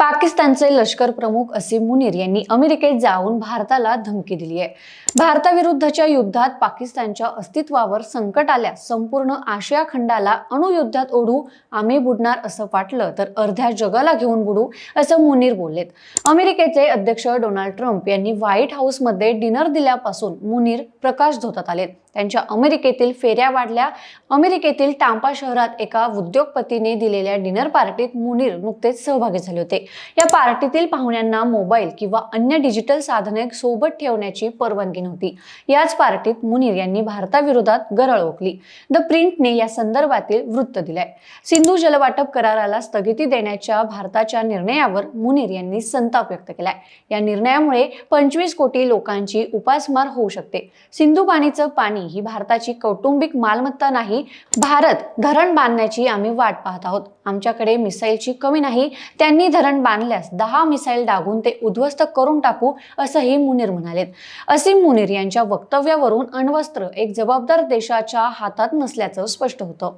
पाकिस्तानचे लष्कर प्रमुख असीम मुनीर यांनी अमेरिकेत जाऊन भारताला धमकी दिली आहे। भारताविरुद्धच्या युद्धात पाकिस्तानच्या अस्तित्वावर संकट आल्यास संपूर्ण आशिया खंडाला अणुयुद्धात ओढू, आम्ही बुडणार असं वाटलं तर अर्ध्या जगाला घेऊन बुडू, असं मुनीर बोललेत। अमेरिकेचे अध्यक्ष डोनाल्ड ट्रम्प यांनी व्हाईट हाऊसमध्ये डिनर दिल्यापासून मुनीर प्रकाशझोतात आलेत। त्यांच्या अमेरिकेतील फेऱ्या वाढल्या। अमेरिकेतील टांपा शहरात एका उद्योगपतीने दिलेल्या डिनर पार्टीत मुनीर नुकतेच सहभागी झाले होते। या पार्टीतील पाहुण्यांना मोबाईल किंवा अन्य डिजिटल साधने सोबत ठेवण्याची परवानगी नव्हती। याच पार्टीत मुनीर यांनी भारताविरोधात गरळ ओकली। द प्रिंटने या संदर्भातील वृत्त दिलंय। सिंधू जलवाटप कराराला स्थगिती देण्याच्या भारताच्या निर्णयावर मुनीर यांनी संताप व्यक्त केलाय। या निर्णयामुळे 25 कोटी लोकांची उपासमार होऊ शकते। सिंधू पाणीचं पाणी ही भारताची कौटुंबिक मालमत्ता नाही। भारत धरण बांधण्याची आम्ही वाट पाहत आहोत। आमच्याकडे मिसाईलची कमी नाही। त्यांनी धरण बांधल्यास 10 मिसाईल डागून ते उद्ध्वस्त करून टाकू, असंही मुनीर म्हणालेत। असीम मुनीर यांच्या वक्तव्यावरून अण्वस्त्र एक जबाबदार देशाच्या हातात नसल्याचं स्पष्ट होतं।